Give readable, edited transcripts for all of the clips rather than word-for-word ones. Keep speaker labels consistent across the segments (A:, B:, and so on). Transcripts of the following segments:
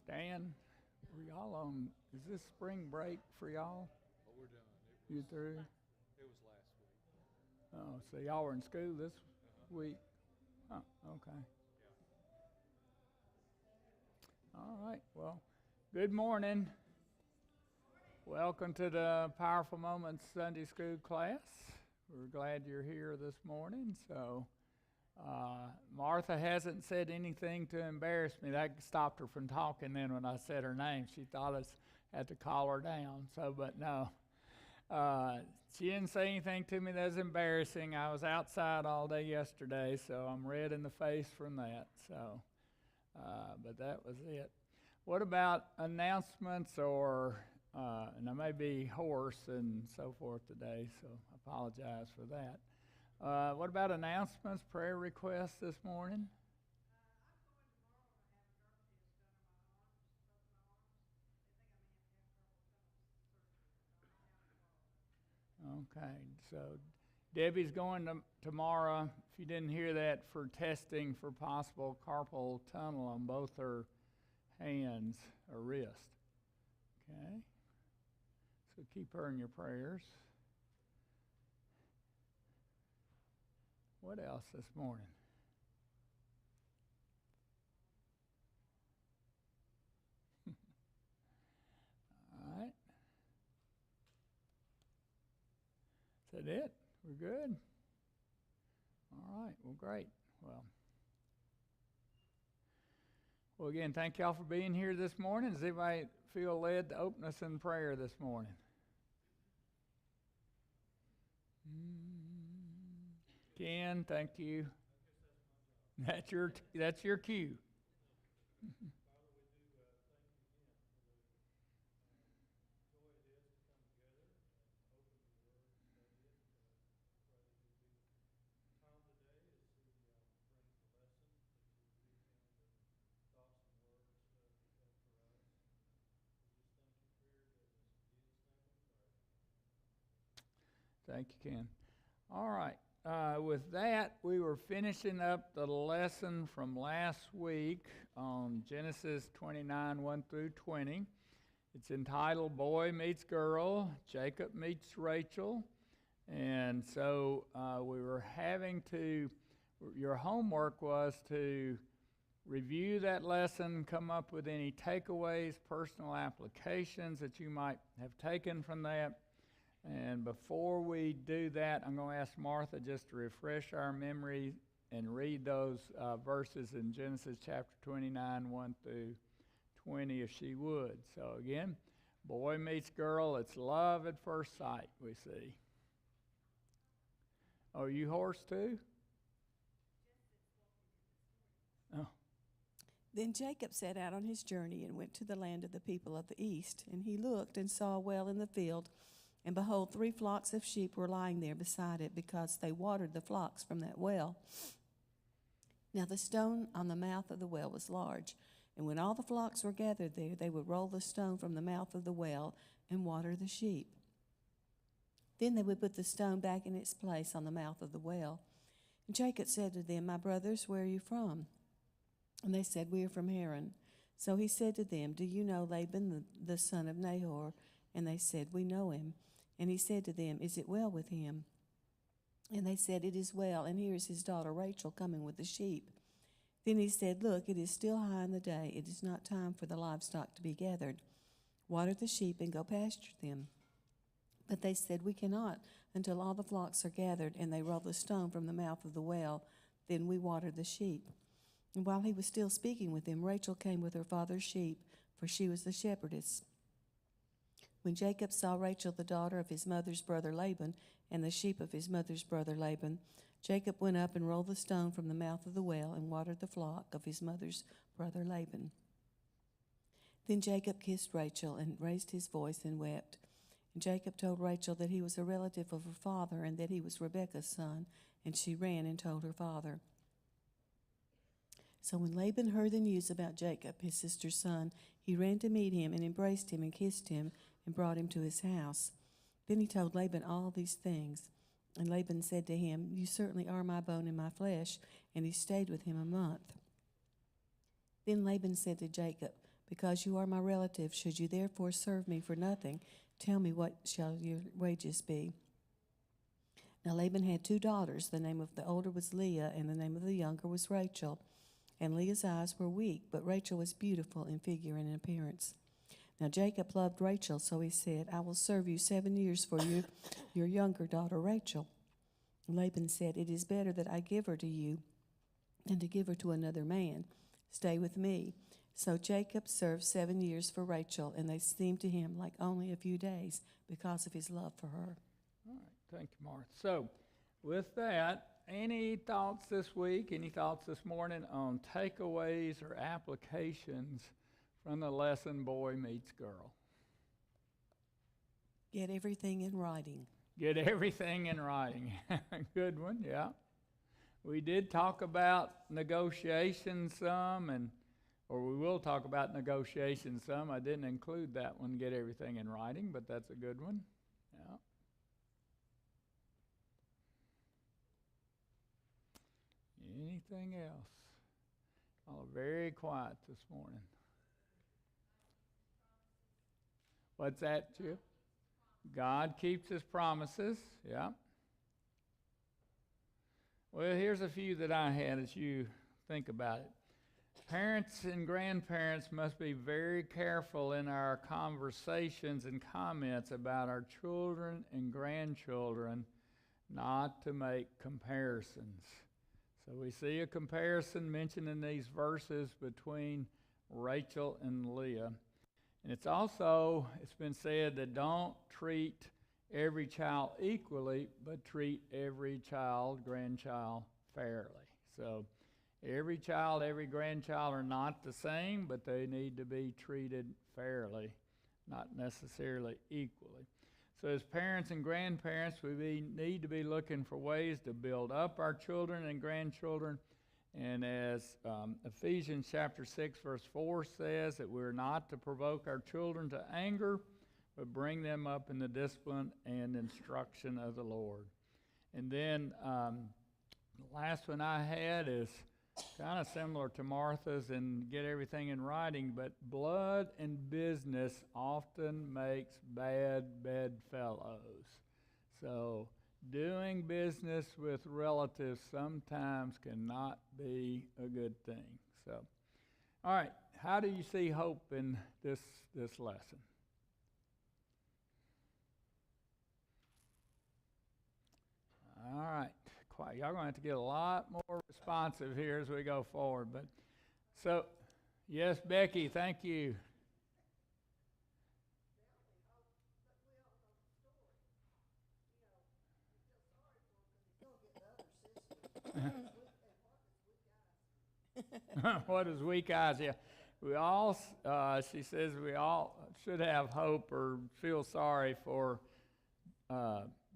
A: Stan, were y'all on, is this spring break for y'all?
B: Oh, we're done.
A: You through?
B: It was last week.
A: Oh, so y'all were in school this week? Oh, okay. All right, well, good morning. Welcome to the Powerful Moments Sunday School class. We're glad you're here this morning. So, Martha hasn't said anything to embarrass me. That stopped her from talking then when I said her name. She thought I had to call her down. So, but no. She didn't say anything to me that was embarrassing. I was outside all day yesterday, so I'm red in the face from that. So, but that was it. What about announcements or, and I may be hoarse and so forth today, so I apologize for that. What about announcements, prayer requests this morning? Okay, so Debbie's going tomorrow, if you didn't hear that, for testing for possible carpal tunnel on both her hands or wrist. Okay, so keep her in your prayers. What else this morning? All right. Is that it? We're good? All right, well, great. Well, again, thank y'all for being here this morning. Does anybody feel led to open us in prayer this morning? Ken, thank you. That's your cue. Thank you, Ken. All right. With that, we were finishing up the lesson from last week on Genesis 29, 1 through 20. It's entitled Boy Meets Girl, Jacob Meets Rachel. And so we were your homework was to review that lesson, come up with any takeaways, personal applications that you might have taken from that. And before we do that, I'm going to ask Martha just to refresh our memory and read those verses in Genesis chapter 29, 1 through 20, if she would. So again, boy meets girl, it's love at first sight, we see. Oh, you hoarse too? Oh.
C: Then Jacob set out on his journey and went to the land of the people of the east. And he looked and saw a well in the field, and behold, 3 flocks of sheep were lying there beside it, because they watered the flocks from that well. Now the stone on the mouth of the well was large, and when all the flocks were gathered there, they would roll the stone from the mouth of the well and water the sheep. Then they would put the stone back in its place on the mouth of the well. And Jacob said to them, My brothers, where are you from? And they said, We are from Haran. So he said to them, Do you know Laban, the son of Nahor? And they said, We know him. And he said to them, Is it well with him? And they said, It is well, and here is his daughter Rachel coming with the sheep. Then he said, Look, it is still high in the day. It is not time for the livestock to be gathered. Water the sheep and go pasture them. But they said, We cannot until all the flocks are gathered, and they roll the stone from the mouth of the well. Then we water the sheep. And while he was still speaking with them, Rachel came with her father's sheep, for she was the shepherdess. When Jacob saw Rachel, the daughter of his mother's brother Laban, and the sheep of his mother's brother Laban, Jacob went up and rolled the stone from the mouth of the well and watered the flock of his mother's brother Laban. Then Jacob kissed Rachel and raised his voice and wept. And Jacob told Rachel that he was a relative of her father and that he was Rebekah's son, and she ran and told her father. So when Laban heard the news about Jacob, his sister's son, he ran to meet him and embraced him and kissed him and brought him to his house. Then he told Laban all these things. And Laban said to him, You certainly are my bone and my flesh. And he stayed with him a month. Then Laban said to Jacob, Because you are my relative, should you therefore serve me for nothing, tell me what shall your wages be. Now Laban had 2 daughters. The name of the older was Leah, and the name of the younger was Rachel. And Leah's eyes were weak, but Rachel was beautiful in figure and in appearance. Now Jacob loved Rachel, so he said, I will serve you 7 years for your younger daughter Rachel. And Laban said, it is better that I give her to you than to give her to another man. Stay with me. So Jacob served 7 years for Rachel, and they seemed to him like only a few days because of his love for her.
A: All right, thank you, Martha. So, with that, any thoughts this week, any thoughts this morning on takeaways or applications from the lesson Boy Meets Girl?
C: Get everything in writing.
A: Get everything in writing. Good one, yeah. We did talk about negotiations some, or we will talk about negotiations some. I didn't include that one, get everything in writing, but that's a good one. Yeah. Anything else? Oh, very quiet this morning. What's that, Jill? God keeps his promises, yeah. Well, here's a few that I had as you think about it. Parents and grandparents must be very careful in our conversations and comments about our children and grandchildren not to make comparisons. So we see a comparison mentioned in these verses between Rachel and Leah. And it's been said that don't treat every child equally, but treat every child, grandchild, fairly. So every child, every grandchild are not the same, but they need to be treated fairly, not necessarily equally. So as parents and grandparents, we need to be looking for ways to build up our children and grandchildren. And as Ephesians chapter 6, verse 4 says, that we're not to provoke our children to anger, but bring them up in the discipline and instruction of the Lord. And then the last one I had is kind of similar to Martha's and get everything in writing, but blood and business often makes bad bedfellows. So doing business with relatives sometimes cannot be a good thing. So, all right, how do you see hope in this lesson? All right, quiet. Y'all gonna have to get a lot more responsive here as we go forward. But so, yes, Becky, thank you. What is weak eyes? Yeah, we all. She says we all should have hope or feel sorry for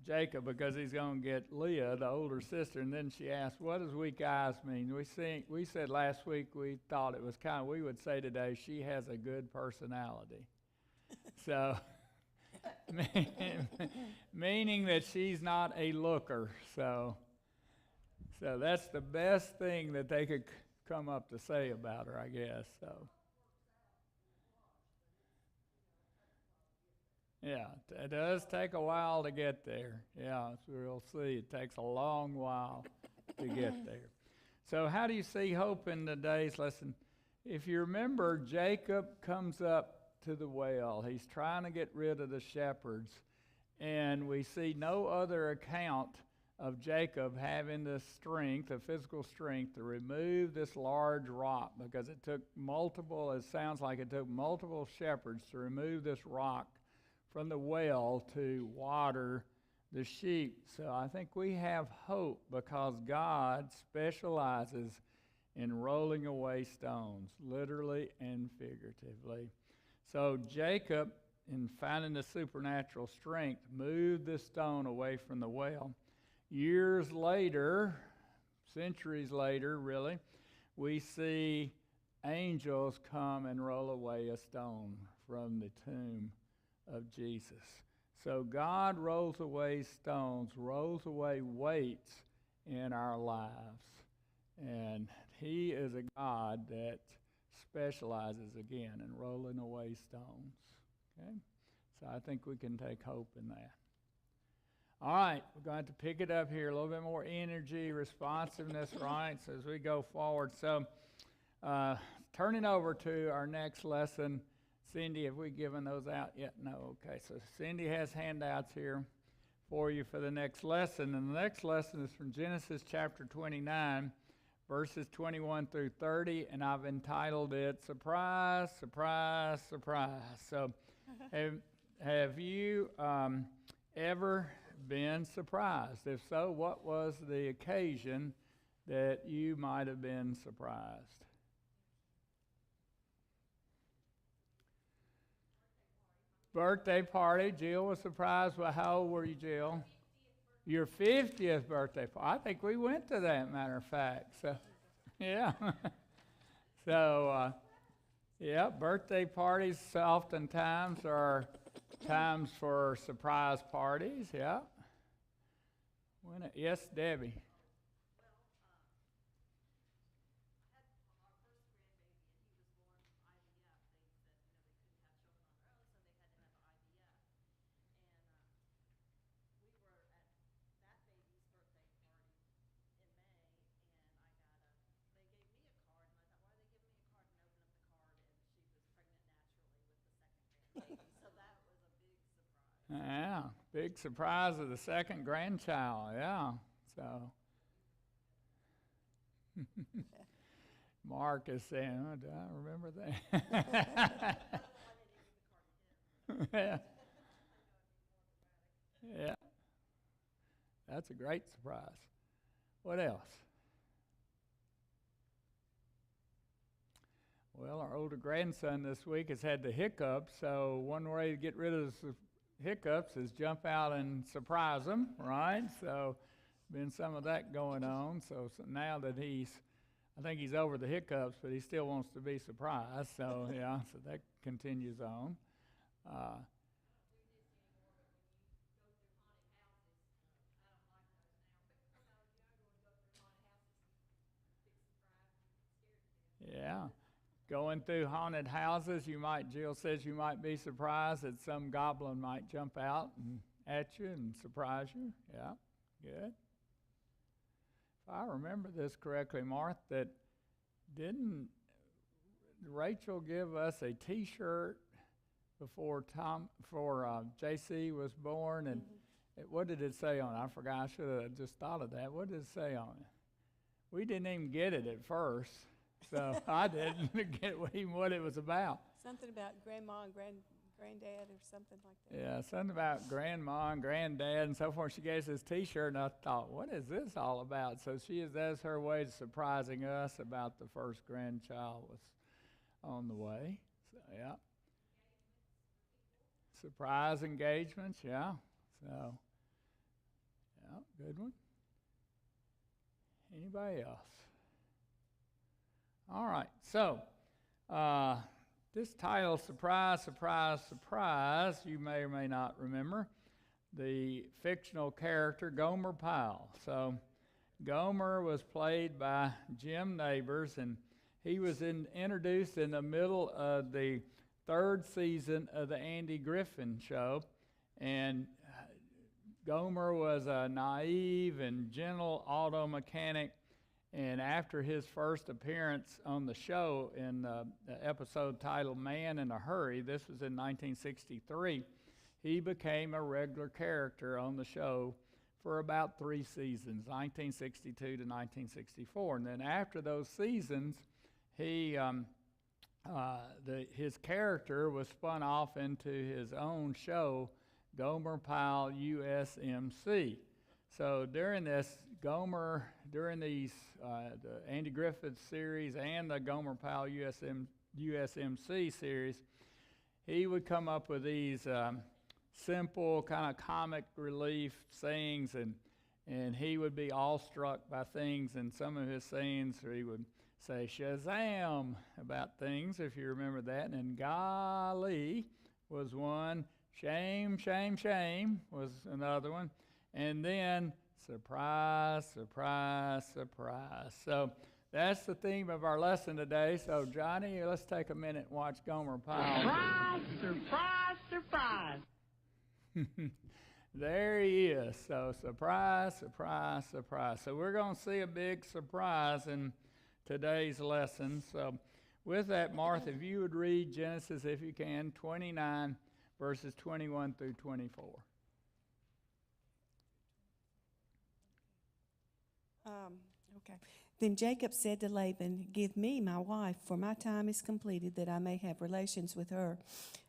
A: Jacob because he's going to get Leah, the older sister. And then she asked, "What does weak eyes mean?" We said last week we thought it was kind of. We would say today she has a good personality. So, meaning that she's not a looker. So that's the best thing that they could come up to say about her, I guess. So, yeah, it does take a while to get there. Yeah, as we'll see, it takes a long while to get there. So how do you see hope in today's lesson? If you remember, Jacob comes up to the well. He's trying to get rid of the shepherds, and we see no other account of Jacob having the strength, the physical strength, to remove this large rock, because it sounds like it took multiple shepherds to remove this rock from the well to water the sheep. So I think we have hope because God specializes in rolling away stones, literally and figuratively. So Jacob, in finding the supernatural strength, moved this stone away from the well. Years later, centuries later, really, we see angels come and roll away a stone from the tomb of Jesus. So God rolls away stones, rolls away weights in our lives. And he is a God that specializes again in rolling away stones. Okay? So I think we can take hope in that. All right, we're going to pick it up here, a little bit more energy, responsiveness, right, so as we go forward. So turning over to our next lesson. Cindy, have we given those out yet? No, okay. So Cindy has handouts here for you for the next lesson. And the next lesson is from Genesis chapter 29, verses 21 through 30, and I've entitled it, Surprise, Surprise, Surprise. So have you ever been surprised? If so, what was the occasion that you might have been surprised? Birthday party. Jill was surprised. Well, how old were you, Jill? Your 50th birthday party. I think we went to that, matter of fact. So, yeah. So, yeah, birthday parties oftentimes are times for surprise parties. Yeah. Yes, Debbie. Yeah, big surprise of the second grandchild, yeah. So, Mark is saying, oh, do I remember that? Yeah. Yeah, that's a great surprise. What else? Well, our older grandson this week has had the hiccups, so one way to get rid of the hiccups is jump out and surprise them, right? So been some of that going on. So now that I think he's over the hiccups, but he still wants to be surprised. So yeah, so that continues on. Yeah. Going through haunted houses, Jill says you might be surprised that some goblin might jump out at you and surprise you. Yeah, good. If I remember this correctly, Martha, didn't Rachel give us a T-shirt before JC was born? And what did it say on it? I forgot. I should have just thought of that. What did it say on it? We didn't even get it at first. So I didn't get even what it was about.
C: Something about grandma and granddad or something like that.
A: Yeah, something about grandma and granddad and so forth. She gave us this T-shirt, and I thought, what is this all about? So that's her way of surprising us about the first grandchild was on the way. So, yeah. Surprise engagements, yeah. So, yeah, good one. Anybody else? All right, so this title, Surprise, Surprise, Surprise, you may or may not remember the fictional character Gomer Pyle. So Gomer was played by Jim Nabors, and he was introduced in the middle of the third season of the Andy Griffin Show, and Gomer was a naive and gentle auto mechanic. And after his first appearance on the show in the episode titled Man in a Hurry, this was in 1963, he became a regular character on the show for about 3 seasons, 1962 to 1964. And then after those seasons, his character was spun off into his own show, Gomer Pyle USMC. So during these the Andy Griffith series and the Gomer Pyle USMC series, he would come up with these simple kind of comic relief sayings, and he would be awestruck by things. And some of his sayings, he would say Shazam about things, if you remember that. And golly was one. Shame, shame, shame was another one. And then surprise, surprise, surprise. So That's the theme of our lesson today. So, Johnny, let's take a minute and watch Gomer Pyle.
D: Surprise, surprise, surprise.
A: There he is. So, surprise, surprise, surprise. So, we're going to see a big surprise in today's lesson. So, with that, Martha, if you would read Genesis, if you can, 29, verses 21 through 24.
C: Okay. Then Jacob said to Laban, "Give me my wife, for my time is completed, that I may have relations with her."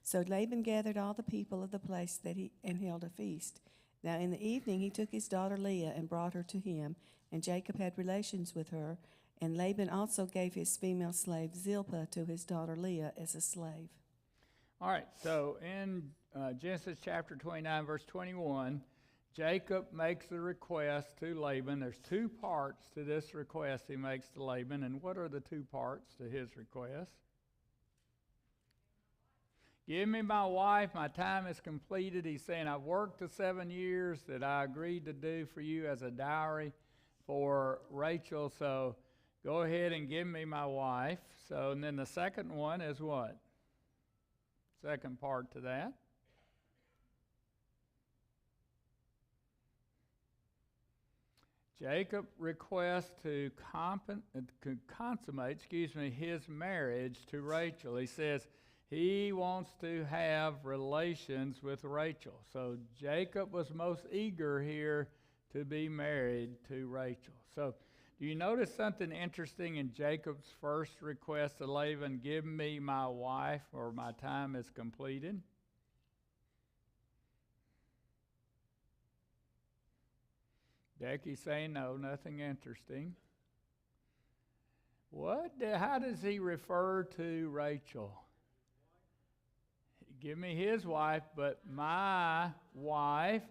C: So Laban gathered all the people of the place and held a feast. Now in the evening he took his daughter Leah and brought her to him, and Jacob had relations with her. And Laban also gave his female slave Zilpah to his daughter Leah as a slave.
A: All right, so in Genesis chapter 29, verse 21, Jacob makes a request to Laban. There's two parts to this request he makes to Laban. And what are the two parts to his request? Give me my wife. My time is completed. He's saying, I've worked the 7 years that I agreed to do for you as a dowry for Rachel. So go ahead and give me my wife. So, and then the second one is what? Second part to that. Jacob requests to consummate his marriage to Rachel. He says he wants to have relations with Rachel. So Jacob was most eager here to be married to Rachel. So do you notice something interesting in Jacob's first request to Laban, give me my wife or my time is completed? Becky's saying no, nothing interesting. How does he refer to Rachel? Give me his wife, but my wife,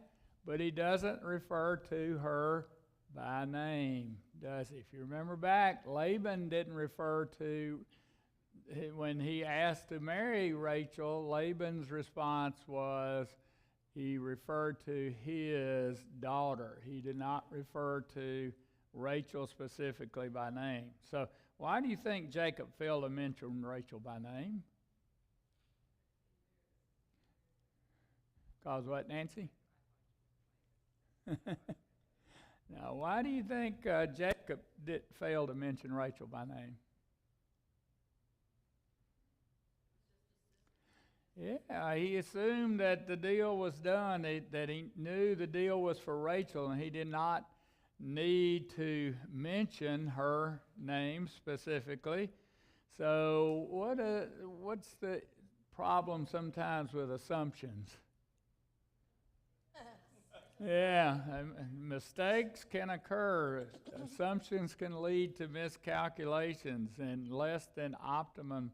A: but he doesn't refer to her by name, does he? If you remember back, Laban didn't refer to, when he asked to marry Rachel, Laban's response was, he referred to his daughter. He did not refer to Rachel specifically by name. So why do you think Jacob failed to mention Rachel by name? Because what, Nancy? Now, why do you think Jacob did fail to mention Rachel by name? Yeah, he assumed that the deal was done, that he knew the deal was for Rachel, and he did not need to mention her name specifically. So what's the problem sometimes with assumptions? Yeah, mistakes can occur. Assumptions can lead to miscalculations and less than optimum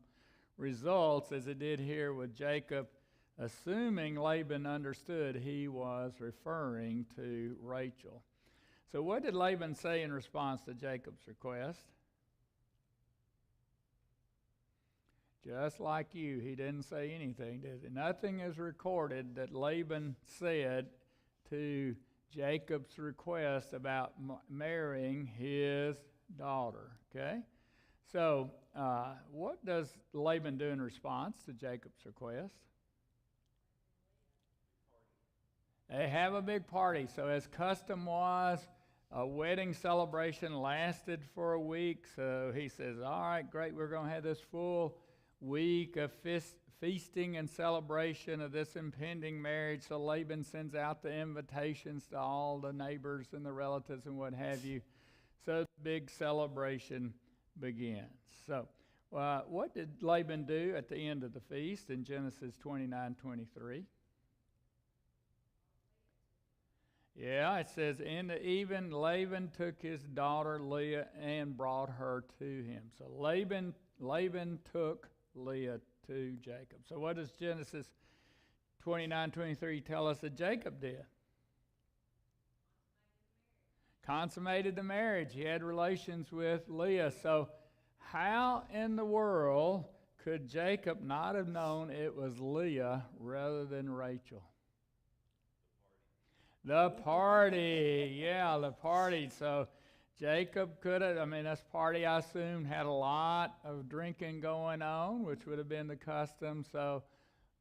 A: results, as it did here with Jacob, assuming Laban understood he was referring to Rachel. So what did Laban say in response to Jacob's request? Just like you, he didn't say anything, did he? Nothing is recorded that Laban said to Jacob's request about marrying his daughter, okay? So what does Laban do in response to Jacob's request? They have a big party. So as custom was, a wedding celebration lasted for a week. So he says, all right, great, we're going to have this full week of feasting and celebration of this impending marriage. So Laban sends out the invitations to all the neighbors and the relatives and what have you. So the big celebration begins. So what did Laban do at the end of the feast in Genesis 29:23? Yeah, it says, in the even Laban took his daughter Leah and brought her to him. So Laban took Leah to Jacob. So what does Genesis 29:23 tell us that Jacob did? Consummated the marriage. He had relations with Leah. So how in the world could Jacob not have known it was Leah rather than Rachel? The party. Yeah, the party. So Jacob could have, I mean, this party, I assume, had a lot of drinking going on, which would have been the custom. So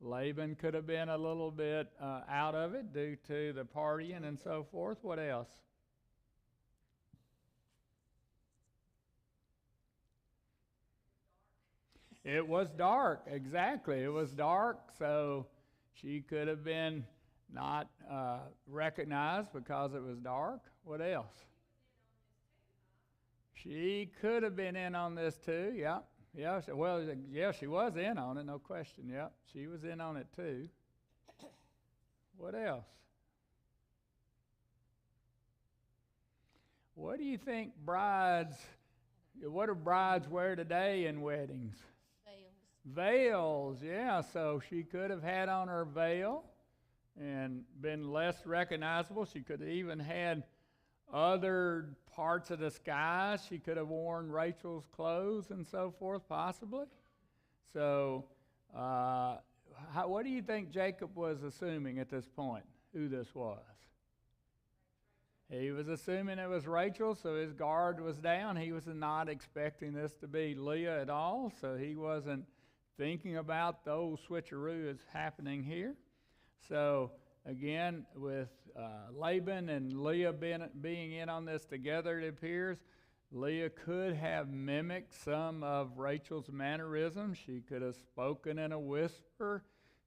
A: Laban could have been a little bit out of it due to the partying and so forth. What else? It was dark, exactly. It was dark, so she could have been not recognized because it was dark. What else? She could have been in on this too, yeah. Yeah, well, yeah, she was in on it, no question, yeah. She was in on it too. What else? What do you think what do brides wear today in weddings? Veils, yeah, so she could have had on her veil and been less recognizable. She could have even had other parts of the sky. She could have worn Rachel's clothes and so forth, possibly. So, what do you think Jacob was assuming at this point, who this was? He was assuming it was Rachel, so his guard was down. He was not expecting this to be Leah at all, so he wasn't thinking about the old switcheroo that's happening here. So again, with Laban and Leah being in on this together, it appears, Leah could have mimicked some of Rachel's mannerisms. She could have spoken in a whisper.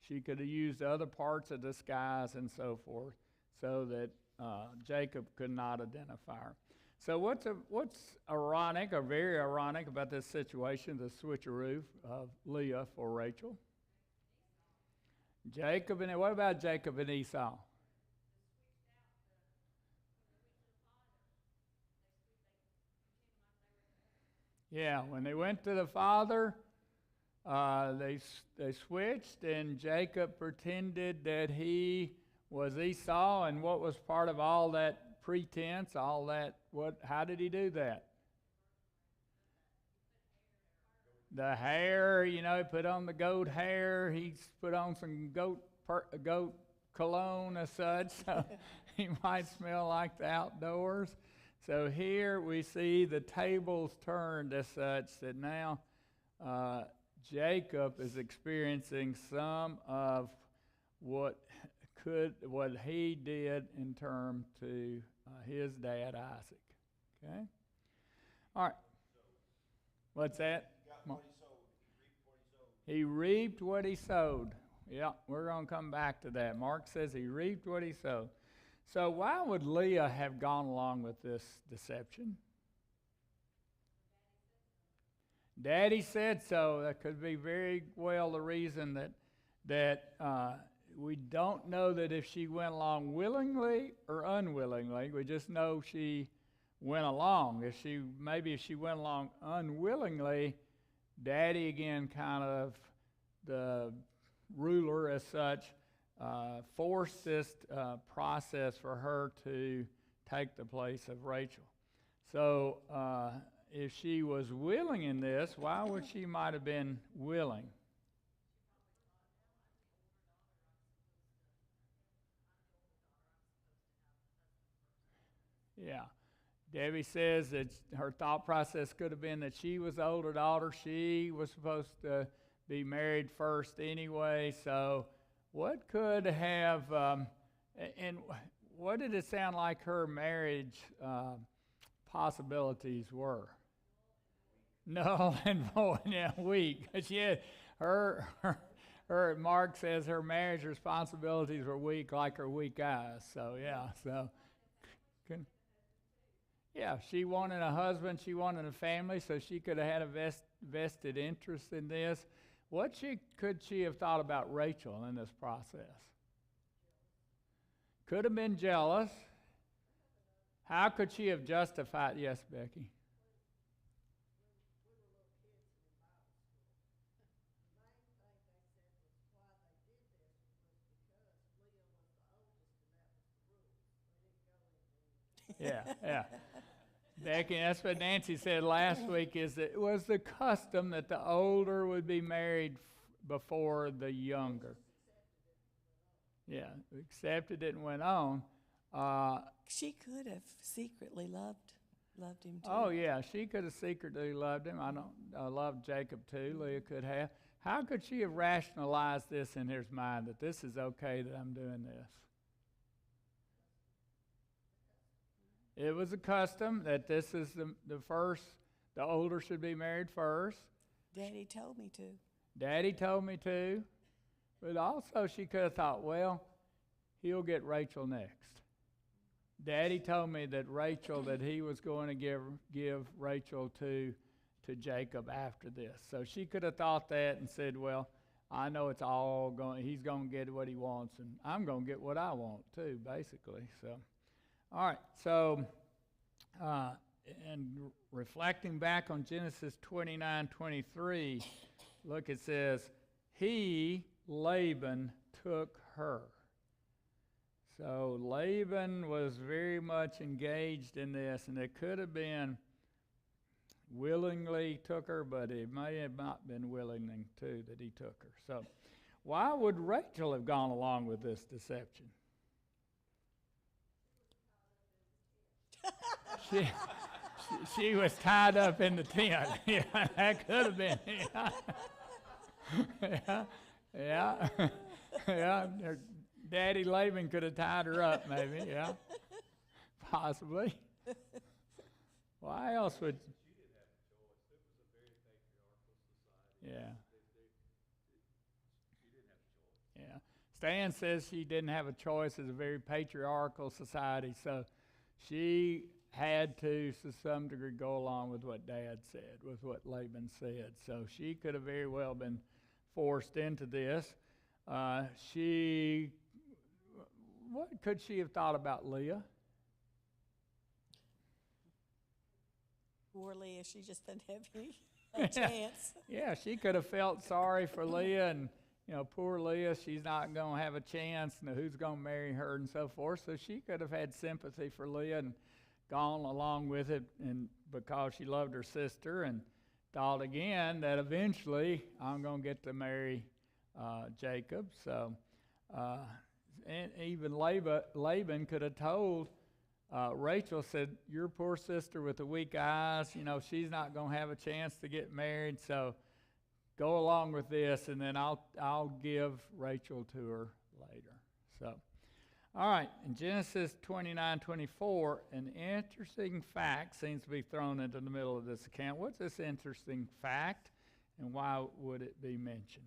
A: She could have used other parts of disguise and so forth so that Jacob could not identify her. So what's ironic, or very ironic, about this situation, the switcheroo of Leah for Rachel? Jacob and what about Jacob and Esau? Yeah, when they went to the father, they switched, and Jacob pretended that he was Esau, and what was part of all that pretense, all that, how did he do that? The hair, he put on the goat hair, he put on some goat cologne as such, so he might smell like the outdoors. So here we see the tables turned as such that now Jacob is experiencing some of what he did in terms to his dad Isaac. Okay? All right. What's that? He reaped what he sowed. Yeah, we're going to come back to that. Mark says he reaped what he sowed. So why would Leah have gone along with this deception? Daddy said so. That could be very well the reason that we don't know that if she went along willingly or unwillingly. We just know she went along. If she went along unwillingly, Daddy, again, kind of the ruler as such, forced this process for her to take the place of Rachel. So if she was willing in this, why would she might have been willing? Yeah. Debbie says that her thought process could have been that she was the older daughter. She was supposed to be married first anyway. So what could have, and what did it sound like her marriage possibilities were? No, and weak. She had, her Mark says her marriage responsibilities were weak like her weak eyes. So, yeah, so. Yeah, she wanted a husband, she wanted a family, so she could have had a vested interest in this. Could she have thought about Rachel in this process? Could have been jealous. How could she have justified? Yes, Becky. Yeah. Becky, that's what Nancy said last week, is that it was the custom that the older would be married before the younger. Yeah, accepted it and went on.
C: She could have secretly loved Loved him too.
A: Oh, yeah, she could have secretly loved him. I love Jacob too. Leah could have. How could she have rationalized this in his mind, that this is okay that I'm doing this? It was a custom that this is the first, the older should be married first.
C: Daddy told me to.
A: Daddy told me to. But also she could have thought, well, he'll get Rachel next. Daddy told me that he was going to give Rachel to Jacob after this. So she could have thought that and said, well, I know it's all going, he's going to get what he wants, and I'm going to get what I want too, basically. So, all right. So, and reflecting back on Genesis 29:23, look, it says, Laban, took her. So Laban was very much engaged in this, and it could have been willingly took her, but it may have not been willingly too that he took her. So why would Rachel have gone along with this deception? She was tied up in the tent. Yeah, that could have been. Yeah. Her Daddy Laban could have tied her up, maybe. Yeah, possibly. Why else would? Yeah. Yeah. Stan says she didn't have a choice. It's a very patriarchal society, so she had to some degree, go along with what Dad said, with what Laban said. So she could have very well been forced into this. What could she have thought about Leah?
C: Poor Leah, she just doesn't have any chance.
A: Yeah, she could have felt sorry for Leah, and poor Leah, she's not going to have a chance, and who's going to marry her and so forth. So she could have had sympathy for Leah and gone along with it, and because she loved her sister, and thought again that eventually I'm going to get to marry Jacob. So, and even Laban could have told Rachel, said, your poor sister with the weak eyes, she's not going to have a chance to get married, so go along with this, and then I'll give Rachel to her later. So, all right, in Genesis 29:24, an interesting fact seems to be thrown into the middle of this account. What's this interesting fact, and why would it be mentioned?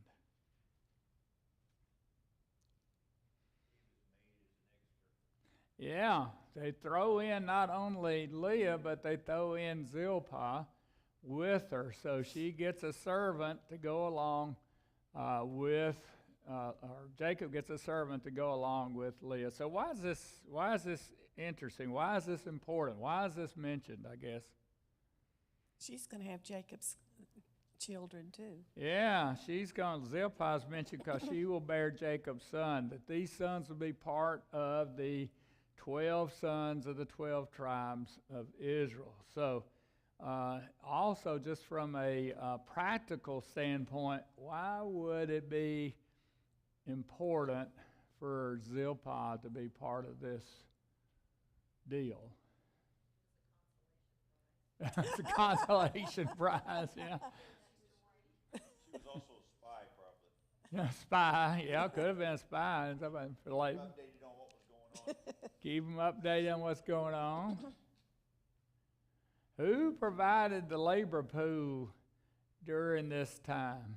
A: Yeah, they throw in not only Leah, but they throw in Zilpah with her. So she gets a servant to go along or Jacob gets a servant to go along with Leah. So why is this interesting? Why is this important? Why is this mentioned, I guess?
C: She's going to have Jacob's children too.
A: Yeah, Zilpah's mentioned because she will bear Jacob's son, that these sons will be part of the 12 sons of the 12 tribes of Israel. So also just from a practical standpoint, why would it be important for Zilpah to be part of this deal? It's a consolation prize, yeah.
E: She was also a spy, probably.
A: Yeah, spy, yeah, could have been a spy. For Laban.
E: Updated on what was going on.
A: Keep them updated on what's going on. Who provided the labor pool during this time?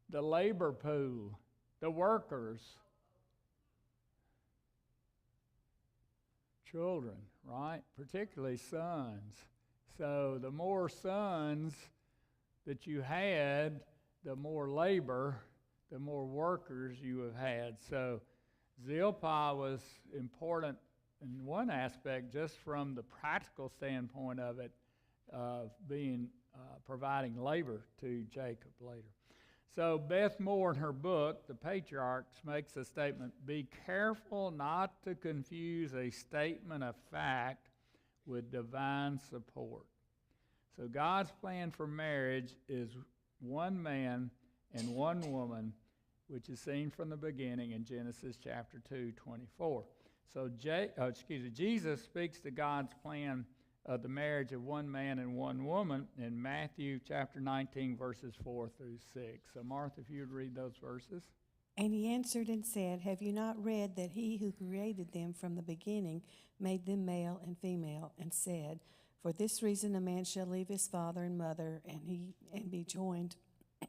A: The labor pool, the workers, children, right? Particularly sons. So the more sons that you had, the more labor, the more workers you have had. So Zilpah was important in one aspect, just from the practical standpoint of it, providing labor to Jacob later. So Beth Moore, in her book, The Patriarchs, makes a statement: be careful not to confuse a statement of fact with divine support. So God's plan for marriage is one man and one woman, which is seen from the beginning in Genesis chapter 2:24. So Jesus speaks to God's plan of the marriage of one man and one woman in Matthew chapter 19, verses 4 through 6. So Martha, if you would read those verses.
C: And he answered and said, Have you not read that he who created them from the beginning made them male and female, and said, For this reason a man shall leave his father and mother, and be joined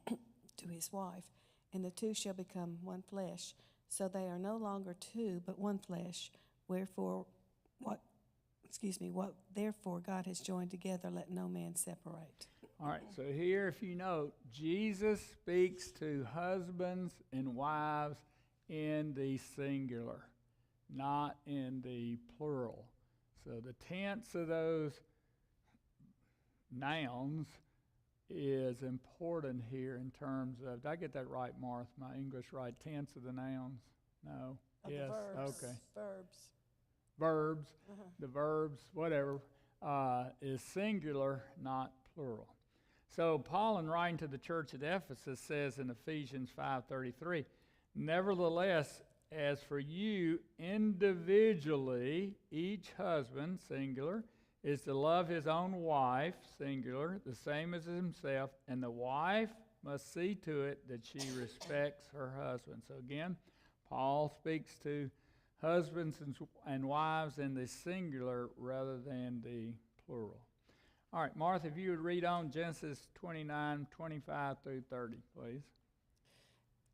C: to his wife, and the two shall become one flesh. So they are no longer two, but one flesh. Wherefore, what therefore God has joined together, let no man separate.
A: All right, so here, if you note, Jesus speaks to husbands and wives in the singular, not in the plural. So the tense of those nouns is important here in terms of, did I get that right, Martha? My English right? Tense of the nouns? No?
C: Of
A: Yes,
C: the verbs.
A: okay.
C: Verbs.
A: Verbs, the verbs, whatever, is singular, not plural. So Paul, in writing to the church at Ephesus, says in Ephesians 5:33, Nevertheless, as for you individually, each husband, singular, is to love his own wife, singular, the same as himself, and the wife must see to it that she respects her husband. So again, Paul speaks to husbands and wives in the singular rather than the plural. All right, Martha, if you would read on Genesis 29:25 through 30, please.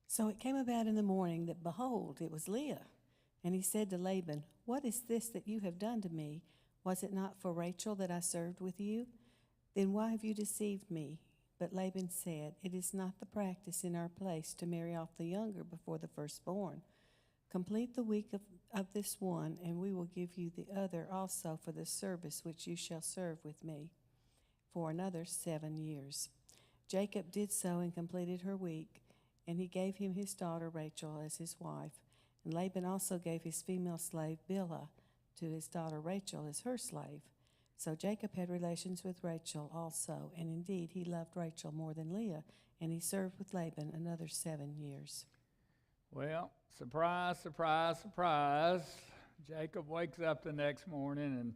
C: So it came about in the morning that, behold, it was Leah. And he said to Laban, What is this that you have done to me? Was it not for Rachel that I served with you? Then why have you deceived me? But Laban said, It is not the practice in our place to marry off the younger before the firstborn. Complete the week of this one, and we will give you the other also for the service which you shall serve with me for another 7 years. Jacob did so and completed her week, and he gave him his daughter Rachel as his wife. And Laban also gave his female slave Bilhah to his daughter Rachel as her slave. So Jacob had relations with Rachel also, and indeed he loved Rachel more than Leah, and he served with Laban another 7 years.
A: Well, surprise, surprise, surprise. Jacob wakes up the next morning and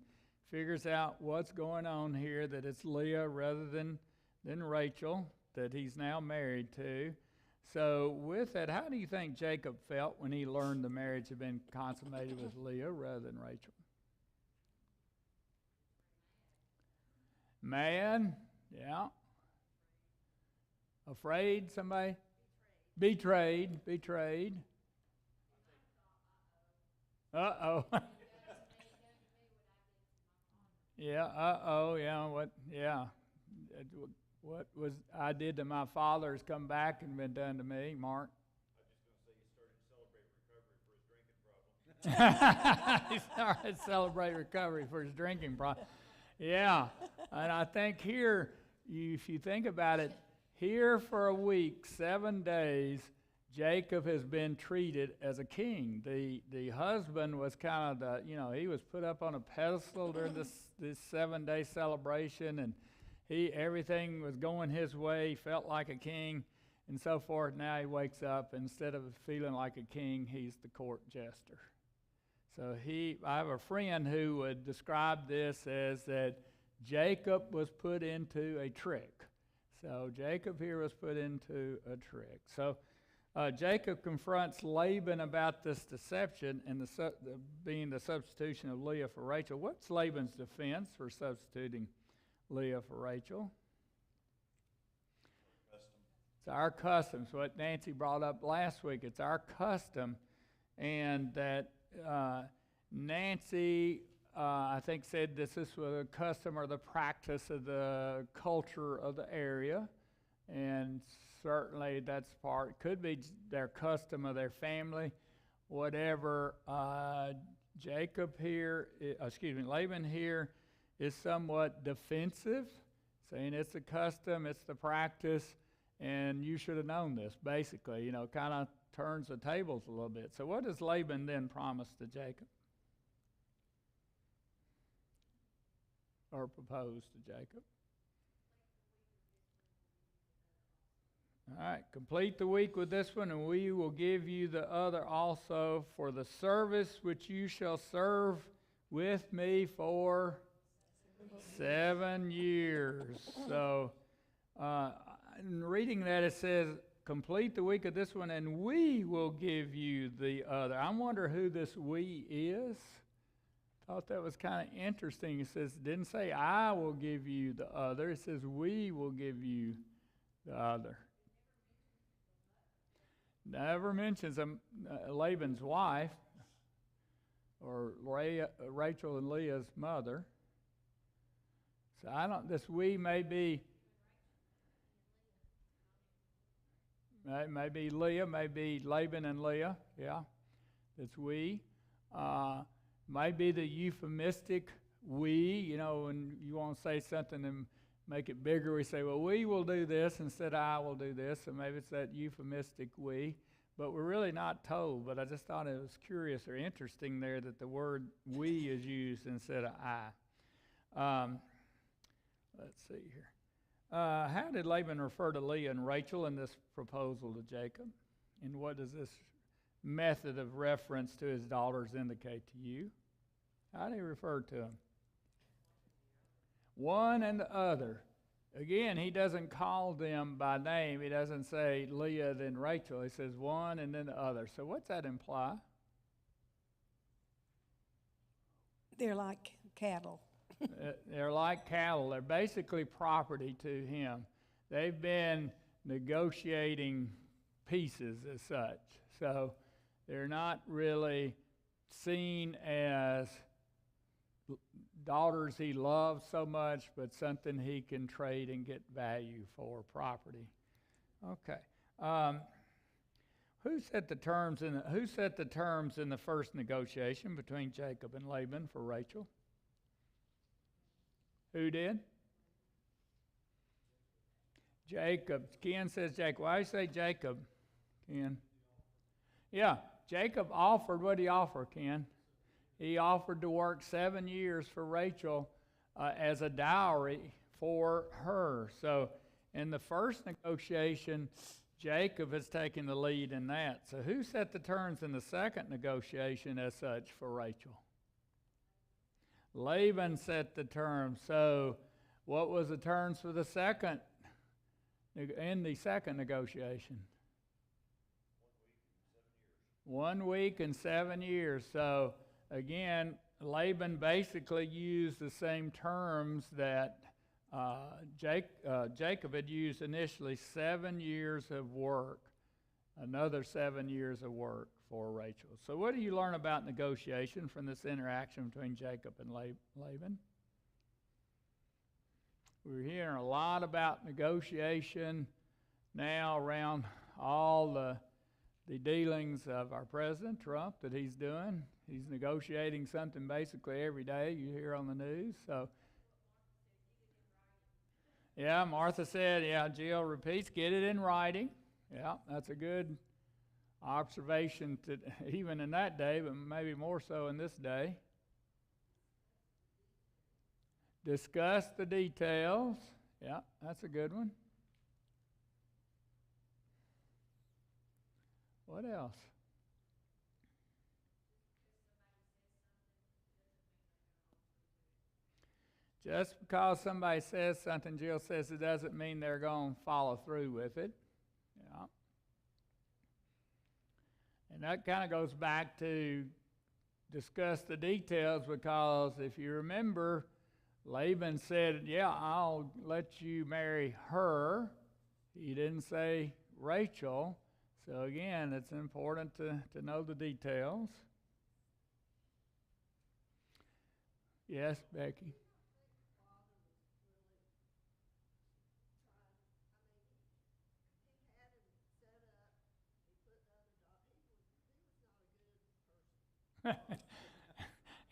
A: figures out what's going on here, that it's Leah rather than Rachel that he's now married to. So with that, how do you think Jacob felt when he learned the marriage had been consummated with Leah rather than Rachel? Mad, yeah. Afraid, somebody? Betrayed. Uh-oh. Yeah, uh-oh, yeah, what was I did to my father has come back and been done to me, Mark.
E: I was just going to say he started to celebrate recovery for his drinking problem.
A: He started to celebrate recovery for his drinking problem. Yeah, and I think here, if you think about it, here for a week, 7 days, Jacob has been treated as a king. The husband was kind of he was put up on a pedestal during this 7-day celebration, and everything was going his way. He felt like a king and so forth. Now he wakes up, instead of feeling like a king, he's the court jester. So I have a friend who would describe this as that Jacob was put into a trick. So Jacob here was put into a trick. So Jacob confronts Laban about this deception and being the substitution of Leah for Rachel. What's Laban's defense for substituting Leah for Rachel? It's our custom. It's what Nancy brought up last week. It's our custom, and that Nancy, I think, said this was a custom or the practice of the culture of the area, and certainly that's part. Could be their custom of their family, whatever. Laban here is somewhat defensive, saying it's a custom, it's the practice, and you should have known this, basically, kind of turns the tables a little bit. So what does Laban then promise to Jacob? Or propose to Jacob? All right, complete the week with this one, and we will give you the other also for the service which you shall serve with me for 7 years. So, in reading that, it says, complete the week of this one, and we will give you the other. I wonder who this we is. Thought that was kind of interesting. It says, didn't say I will give you the other. It says we will give you the other. Never mentions Laban's wife or Rachel and Leah's mother. So this we may be Leah, maybe Laban and Leah. Yeah, it's we. Might be the euphemistic we. You know, when you want to say something and make it bigger, we say, well, we will do this instead of I will do this. So maybe it's that euphemistic we. But we're really not told. But I just thought it was curious or interesting there that the word we is used instead of I. Let's see here. How did Laban refer to Leah and Rachel in this proposal to Jacob? And what does this method of reference to his daughters indicate to you? How do he refer to them? One and the other. Again, he doesn't call them by name. He doesn't say Leah, then Rachel. He says one and then the other. So what's that imply?
C: They're like cattle.
A: They're like cattle. They're basically property to him. They've been negotiating pieces as such. So they're not really seen as daughters he loves so much, but something he can trade and get value for, property. Okay. Who set the terms in the first negotiation between Jacob and Laban for Rachel? Who did? Jacob. Ken says Jacob. Why do you say Jacob, Ken? Yeah, Jacob offered. What did he offer, Ken? He offered to work 7 years for Rachel as a dowry for her. So in the first negotiation, Jacob has taken the lead in that. So who set the terms in the second negotiation as such for Rachel? Laban set the terms. So what was the terms for the second, in the second negotiation? 1 week and 7 years. So again, Laban basically used the same terms that Jacob had used initially, 7 years of work, another 7 years of work for Rachel. So what do you learn about negotiation from this interaction between Jacob and Laban? We're hearing a lot about negotiation now around all the dealings of our President Trump that he's doing. He's negotiating something basically every day you hear on the news. So, yeah, Martha said, yeah, Jill repeats, get it in writing. Yeah, that's a good observation to, even in that day, but maybe more so in this day. Discuss the details. Yeah, that's a good one. What else? Just because somebody says something, Jill says, it doesn't mean they're going to follow through with it. Yeah. And that kind of goes back to discuss the details, because if you remember, Laban said, yeah, I'll let you marry her. He didn't say Rachel. So again, it's important to know the details. Yes, Becky?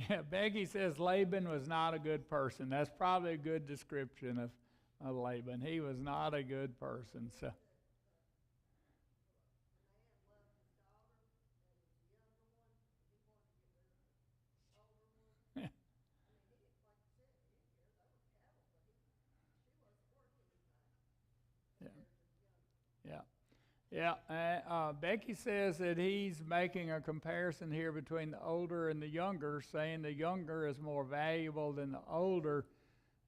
A: Yeah, Becky says Laban was not a good person. That's probably a good description of Laban. He was not a good person. So. Yeah. Yeah, Becky says that he's making a comparison here between the older and the younger, saying the younger is more valuable than the older.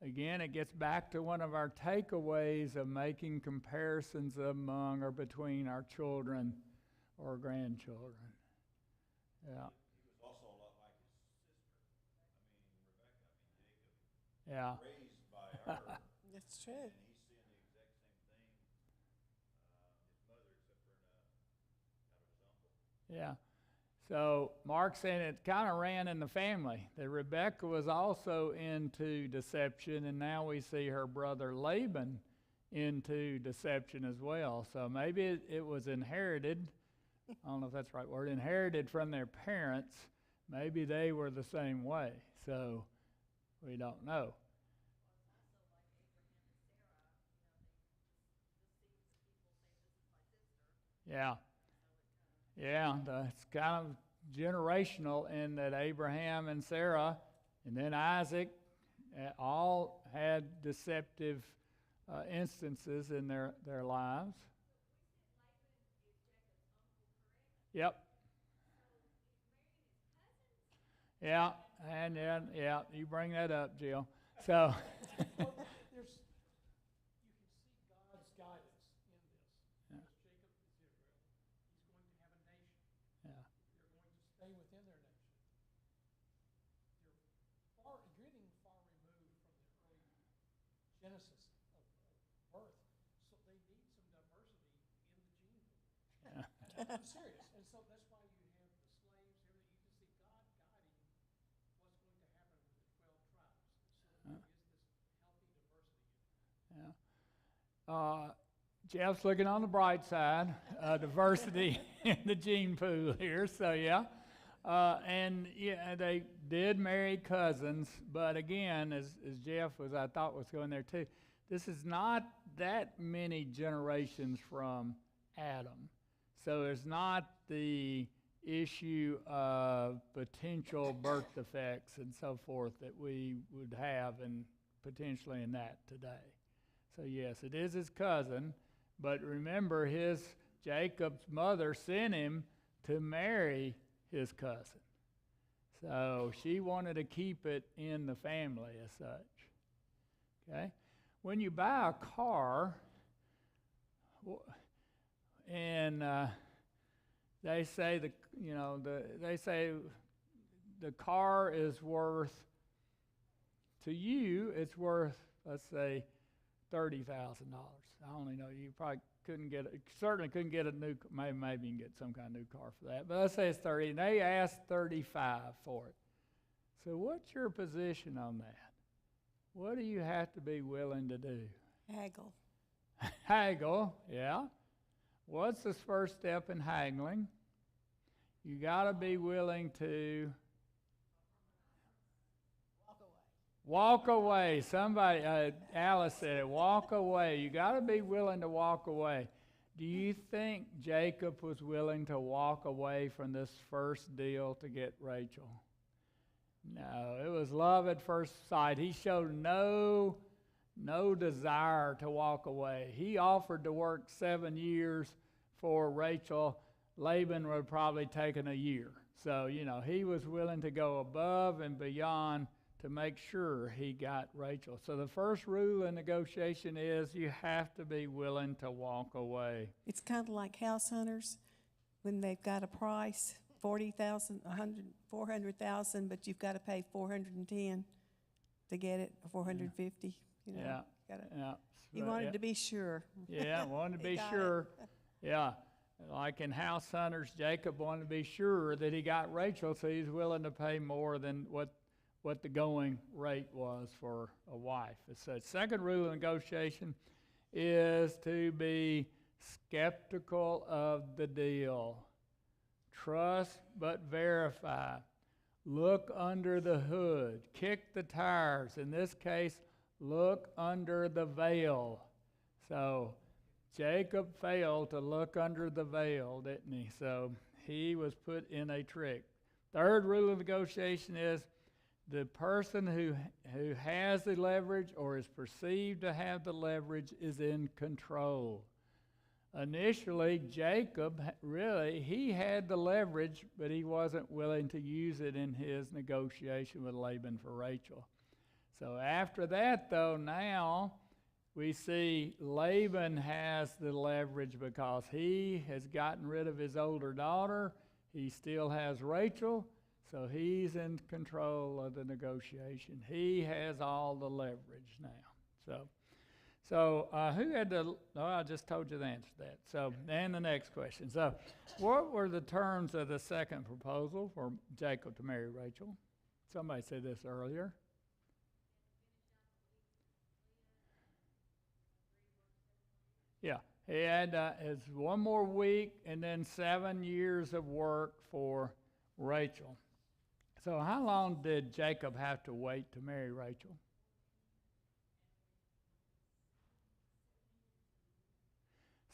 A: Again, it gets back to one of our takeaways of making comparisons among or between our children or grandchildren. Yeah,
E: He was also a lot like his sister. Rebecca,
A: yeah,
E: Jacob, raised by her,
C: That's true.
E: and he's seeing the exact same thing, his mother, except for out of his uncle.
A: yeah. So Mark's saying it kind of ran in the family, that Rebecca was also into deception, and now we see her brother Laban into deception as well. So maybe it was inherited. I don't know if that's the right word, inherited from their parents. Maybe they were the same way. So we don't know. Yeah. Yeah, it's kind of generational in that Abraham and Sarah and then Isaac all had deceptive instances in their lives. Yep. Yeah, and then, yeah, you bring that up, Jill. So,
F: Well, there's, you can see God's guidance in this.
A: Yeah.
F: Because Jacob is Israel. He's going to have a nation.
A: yeah,
F: They're going to stay within their nation. They're getting far removed from the early genesis of birth, so they need some diversity in the gene pool.
A: yeah.
F: I'm serious. And so that's why you have the slaves, everything. You can see God guiding what's going to happen with the 12 tribes. So there is this healthy diversity.
A: Jeff's looking on the bright side, diversity in the gene pool here. So yeah, and yeah, they did marry cousins, but again, as Jeff I thought was going there too. This is not that many generations from Adam, so there's not the issue of potential birth defects and so forth that we would have and potentially in that today. So yes, it is his cousin, but remember Jacob's mother sent him to marry his cousin. So she wanted to keep it in the family as such. Okay? When you buy a car, and they say the car is worth, to you, it's worth, let's say, $30,000. I only know you probably certainly couldn't get a new, maybe you can get some kind of new car for that. But let's say it's 30, and they asked 35 for it. So what's your position on that? What do you have to be willing to do?
C: Haggle.
A: Haggle, yeah. What's the first step in haggling? You got to be willing to walk away. Somebody, Alice said it, walk away. You got to be willing to walk away. Do you think Jacob was willing to walk away from this first deal to get Rachel? No, it was love at first sight. He showed no desire to walk away. He offered to work 7 years for Rachel. Laban would have probably taken a year. So, he was willing to go above and beyond to make sure he got Rachel. So the first rule in negotiation is you have to be willing to walk away.
C: It's kind of like house hunters when they've got a price, 40,000, 100, 400,000, but you've got to pay 410 to get it, or 450.
A: Yeah. Yeah.
C: He wanted to be sure.
A: Yeah, wanted to
C: He
A: be
C: got
A: sure. Yeah. Like in House Hunters, Jacob wanted to be sure that he got Rachel, so he's willing to pay more than what the going rate was for a wife. It's the second rule of negotiation is to be skeptical of the deal. Trust but verify. Look under the hood. Kick the tires. In this case, look under the veil. So Jacob failed to look under the veil, didn't he? So he was put in a trick. Third rule of negotiation is the person who has the leverage or is perceived to have the leverage is in control. initially Jacob, really, he had the leverage, but he wasn't willing to use it in his negotiation with Laban for Rachel. So after that, though, now we see Laban has the leverage because he has gotten rid of his older daughter. He still has Rachel, so he's in control of the negotiation. He has all the leverage now. So who had the, oh, I just told you the answer to that. So, and the next question. So, what were the terms of the second proposal for Jacob to marry Rachel? Somebody said this earlier. Yeah, he had it's 1 more week and then 7 years of work for Rachel. So how long did Jacob have to wait to marry Rachel?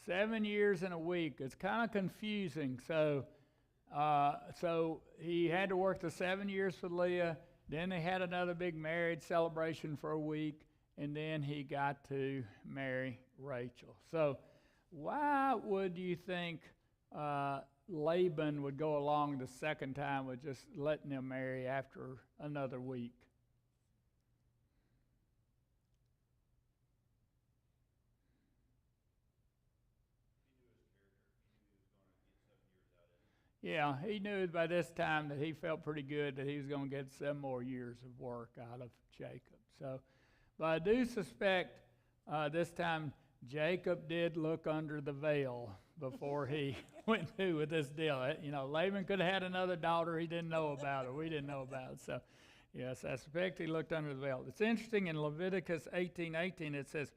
A: 7 years and a week. It's kind of confusing. So he had to work the 7 years for Leah. Then they had another big marriage celebration for a week, and then he got to marry Rachel. So why would you think Laban would go along the second time with just letting them marry after another week? Yeah, he knew by this time that he felt pretty good that he was going to get 7 more years of work out of Jacob. So, but I do suspect this time Jacob did look under the veil before he went through with this deal. You know, Laban could have had another daughter he didn't know about, or we didn't know about. So, yes, I suspect he looked under the veil. It's interesting in Leviticus 18:18 it says,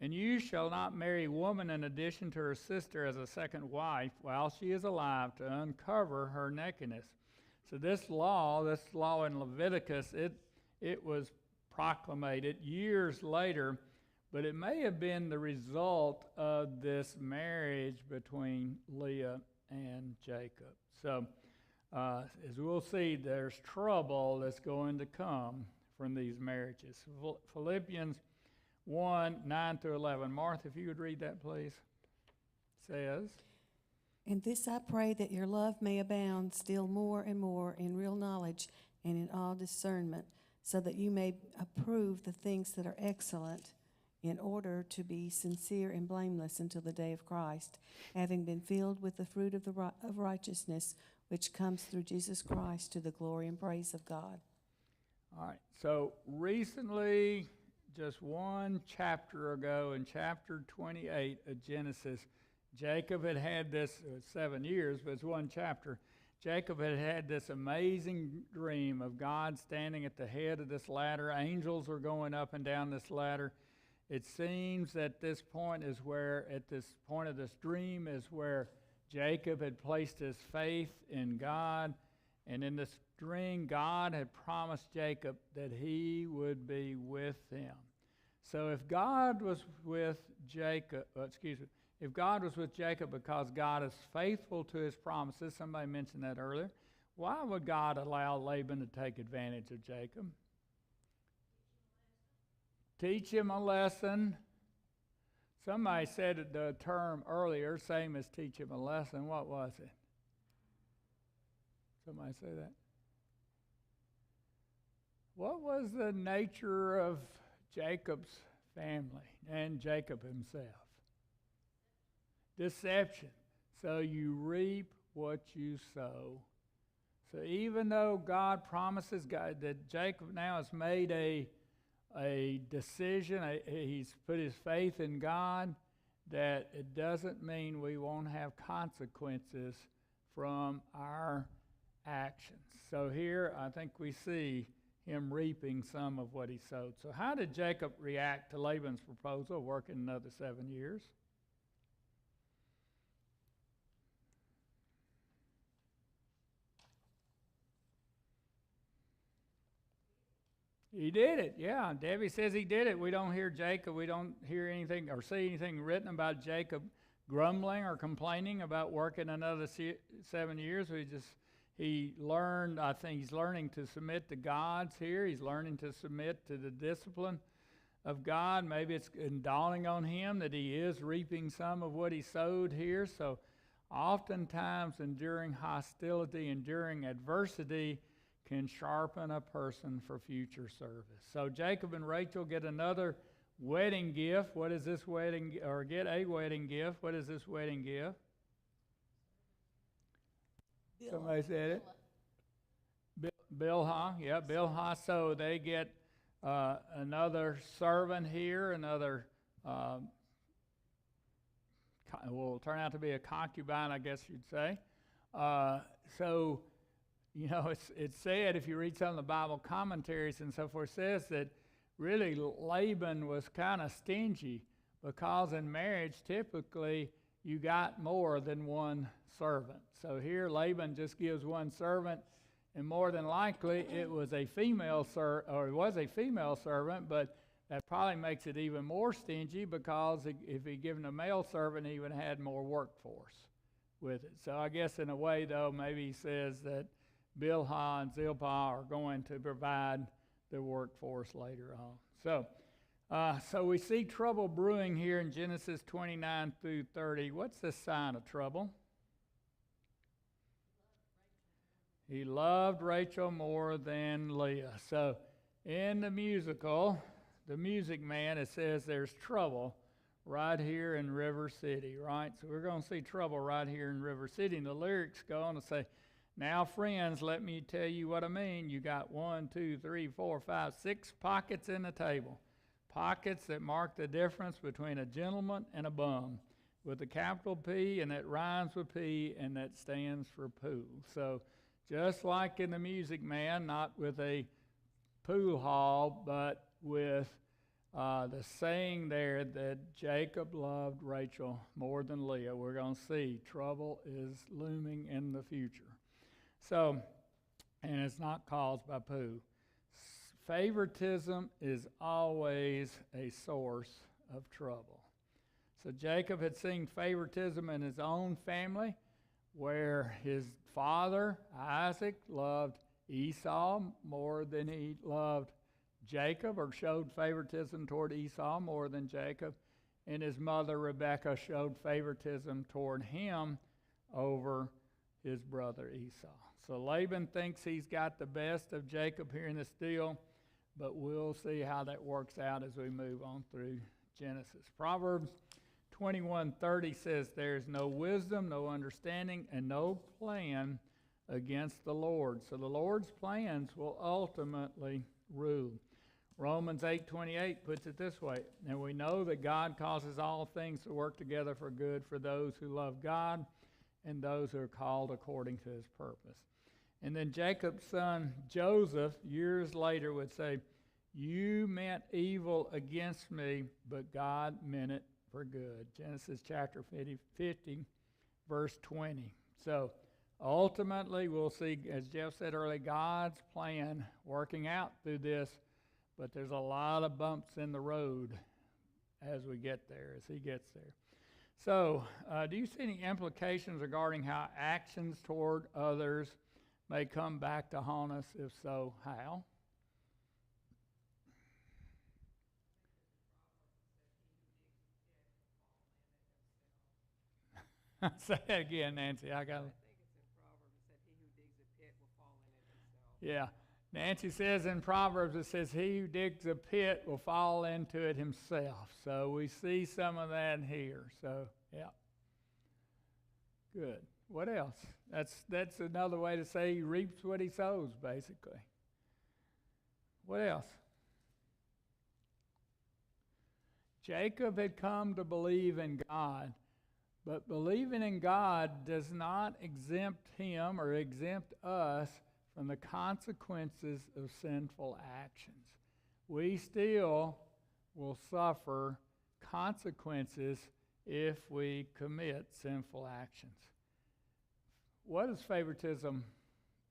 A: "And you shall not marry a woman in addition to her sister as a second wife while she is alive to uncover her nakedness." So this law in Leviticus, it was proclamated years later, but it may have been the result of this marriage between Leah and Jacob. So as we'll see, there's trouble that's going to come from these marriages. Philippians 1, 9 through 11. Martha, if you would read that, please. Says,
C: "And this I pray, that your love may abound still more and more in real knowledge and in all discernment, so that you may approve the things that are excellent, in order to be sincere and blameless until the day of Christ, having been filled with the fruit of righteousness, which comes through Jesus Christ, to the glory and praise of God."
A: all right, so recently, just 1 chapter ago, in chapter 28 of Genesis, Jacob had this 7 years, but it's 1 chapter. Jacob had this amazing dream of God standing at the head of this ladder. Angels are going up and down this ladder. It seems at this point of this dream is where Jacob had placed his faith in God. And in this dream, God had promised Jacob that he would be with him. So if God was with Jacob, if God was with Jacob because God is faithful to his promises, somebody mentioned that earlier, why would God allow Laban to take advantage of Jacob? Teach him a lesson. Somebody said the term earlier, same as teach him a lesson. What was it? Somebody say that. What was the nature of Jacob's family and Jacob himself? Deception. So you reap what you sow. So even though God promises that Jacob now has made a decision, he's put his faith in God, that it doesn't mean we won't have consequences from our actions. So here I think we see him reaping some of what he sowed. So how did Jacob react to Laban's proposal, working another 7 years? He did it, yeah. Debbie says he did it. We don't hear Jacob. We don't hear anything or see anything written about Jacob grumbling or complaining about working another 7 years. He learned, I think he's learning to submit to God's here. He's learning to submit to the discipline of God. Maybe it's dawning on him that he is reaping some of what he sowed here. So oftentimes enduring hostility, enduring adversity can sharpen a person for future service. So Jacob and Rachel get another wedding gift. What is this wedding, or get a wedding gift? What is this wedding gift? Somebody said it. Bilhah, yeah, Bilhah. So they get another servant here, another will turn out to be a concubine, I guess you'd say. So, you know, it's said, if you read some of the Bible commentaries and so forth, says that really Laban was kind of stingy, because in marriage, typically, you got more than one servant. So here Laban just gives one servant, and more than likely it was a female servant, but that probably makes it even more stingy, because if he'd given a male servant, he would have had more workforce with it. So I guess in a way, though, maybe he says that Bilhah and Zilpah are going to provide the workforce later on. So we see trouble brewing here in Genesis 29 through 30. What's the sign of trouble? He loved Rachel more than Leah. So in the musical, The Music Man, it says there's trouble right here in River City, right? So we're going to see trouble right here in River City. And the lyrics go on to say, now, friends, let me tell you what I mean. You got 1, 2, 3, 4, 5, 6 pockets in the table. Pockets that mark the difference between a gentleman and a bum, with a capital P, and that rhymes with P, and that stands for pool. So just like in The Music Man, not with a pool hall, but with the saying there that Jacob loved Rachel more than Leah, we're going to see trouble is looming in the future. So, and it's not caused by poo. Favoritism is always a source of trouble. So Jacob had seen favoritism in his own family, where his father, Isaac, loved Esau more than he loved Jacob, or showed favoritism toward Esau more than Jacob. And his mother, Rebekah, showed favoritism toward him over his brother Esau. So Laban thinks he's got the best of Jacob here in this deal, but we'll see how that works out as we move on through Genesis. Proverbs 21:30 says, there's no wisdom, no understanding, and no plan against the Lord. So the Lord's plans will ultimately rule. Romans 8:28 puts it this way, and we know that God causes all things to work together for good for those who love God and those who are called according to his purpose. And then Jacob's son Joseph, years later, would say, you meant evil against me, but God meant it for good. Genesis chapter 50, verse 20. So ultimately, we'll see, as Jeff said earlier, God's plan working out through this, but there's a lot of bumps in the road as we get there, as he gets there. So, do you see any implications regarding how actions toward others may come back to haunt us? If so, how? Say that again, Nancy. I think it's in Proverbs. It said, he who digs a pit will fall in it himself. Yeah. Nancy says in Proverbs, it says, he who digs a pit will fall into it himself. So we see some of that here. So, yeah. Good. What else? That's another way to say he reaps what he sows, basically. What else? Jacob had come to believe in God, but believing in God does not exempt him or exempt us from the consequences of sinful actions. We still will suffer consequences if we commit sinful actions. What does favoritism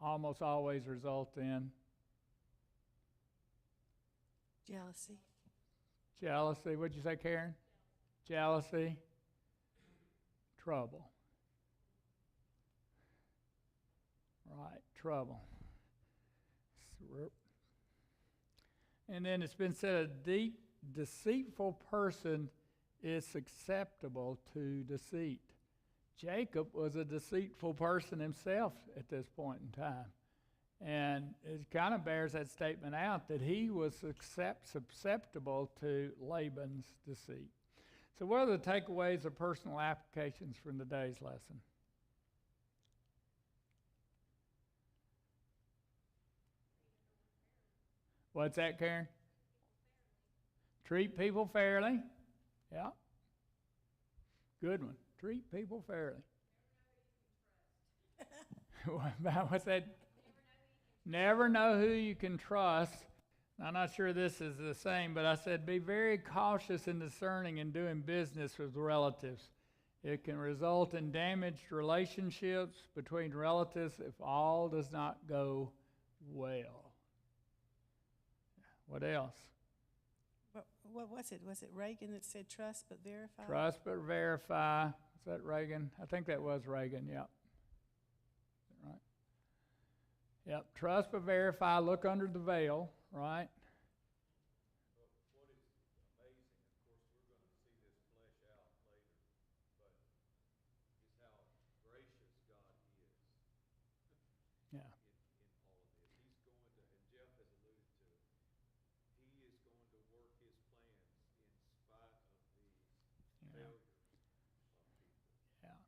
A: almost always result in?
C: Jealousy.
A: Jealousy. What'd you say, Karen? Jealousy. Trouble. Right, trouble. And then it's been said, a deep deceitful person is susceptible to deceit. Jacob was a deceitful person himself at this point in time. And it kind of bears that statement out that he was susceptible to Laban's deceit. So what are the takeaways or personal applications from today's lesson? What's that, Karen? Treat people fairly. Yeah. Good one. Treat people fairly. What's that? Never know who you can trust. I'm not sure this is the same, but I said be very cautious and discerning in doing business with relatives. It can result in damaged relationships between relatives if all does not go well. What else?
C: What was it? Was it Reagan that said trust but verify?
A: Trust but verify. Is that Reagan? I think that was Reagan, yep. Right. Yep, trust but verify, look under the veil, right?
E: What is amazing, of course, we're going to see this flesh out later, but is how gracious God is
A: Yeah.
E: in all of this. He's going to, and Jeff has alluded to it, he is going to work his plans in spite of these
A: Yeah.
E: failures of people.
A: Yeah.
E: And,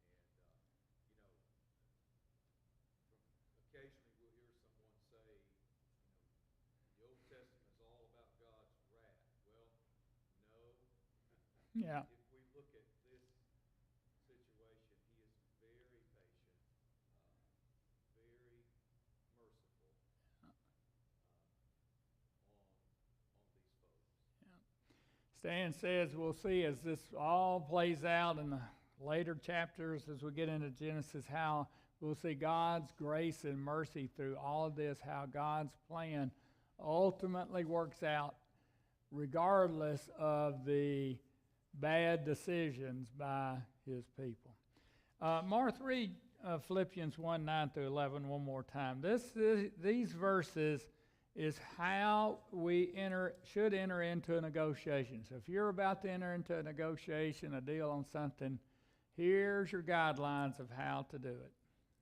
E: occasionally we'll hear someone say, the Old Testament is all about God's wrath. Well, no.
A: Yeah.
E: If we look at this situation, he is very patient, very merciful on these folks.
A: Stan says we'll see as this all plays out in the later chapters as we get into Genesis how we'll see God's grace and mercy through all of this, how God's plan ultimately works out regardless of the bad decisions by his people. Martha, read Philippians 1, 9 through 11 one more time. These verses is how we should enter into a negotiation. So if you're about to enter into a negotiation, a deal on something, here's your guidelines of how to do it.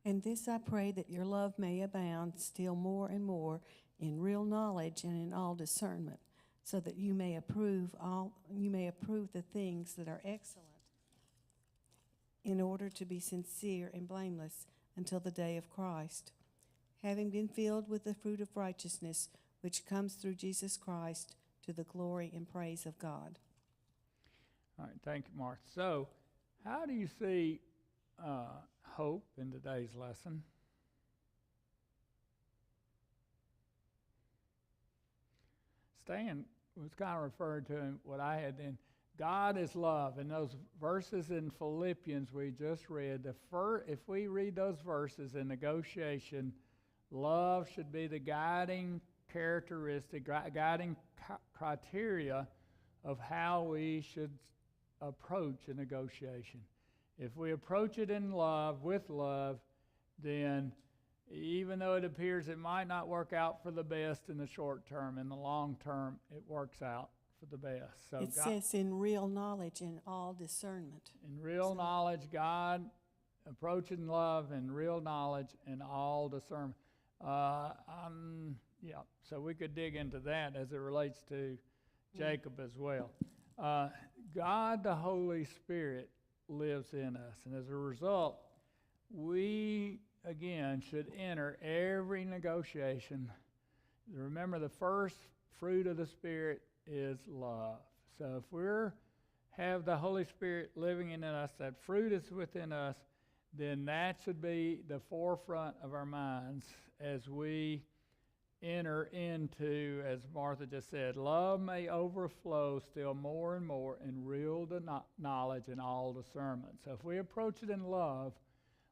C: And this I pray that your love may abound still more and more in real knowledge and in all discernment, so that you may approve the things that are excellent, in order to be sincere and blameless until the day of Christ, having been filled with the fruit of righteousness which comes through Jesus Christ, to the glory and praise of God.
A: All right, thank you, Martha. So, how do you see hope in today's lesson? Stan was kind of referring to what I had then. God is love. And those verses in Philippians we just read, if we read those verses in negotiation, love should be the guiding characteristic, guiding criteria of how we should approach a negotiation. If we approach it in love, with love, then even though it appears it might not work out for the best in the short term, in the long term, it works out for the best. So
C: it says in real knowledge and all discernment.
A: In real knowledge, God, approaching love and real knowledge and all discernment. Yeah, so we could dig into that as it relates to Jacob as well. God, the Holy Spirit, lives in us. And as a result, we, again, should enter every negotiation. Remember, the first fruit of the Spirit is love. So if we have the Holy Spirit living in us, that fruit is within us, then that should be the forefront of our minds as we enter into, as Martha just said, love may overflow still more and more in real knowledge and all discernment. So if we approach it in love,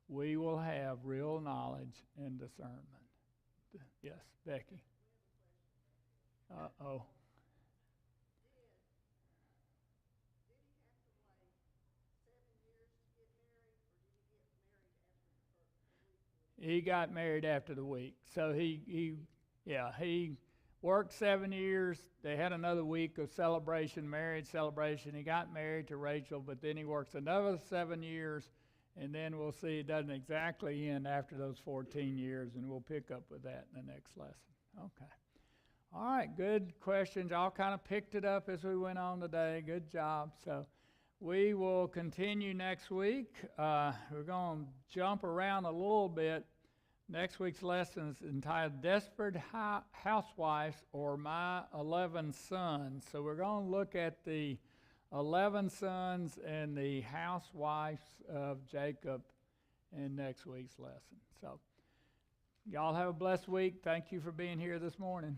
A: we will have real knowledge and discernment. Yes, Becky. Uh-oh. He got married after the week. So he worked 7 years. They had another week of celebration, marriage celebration. He got married to Rachel, but then he works another 7 years, and then we'll see it doesn't exactly end after those 14 years, and we'll pick up with that in the next lesson. Okay. All right, good questions. Y'all kind of picked it up as we went on today. Good job. So we will continue next week. We're going to jump around a little bit. Next week's lesson is entitled Desperate Housewives or My 11 Sons. So we're going to look at the 11 sons and the housewives of Jacob in next week's lesson. So y'all have a blessed week. Thank you for being here this morning.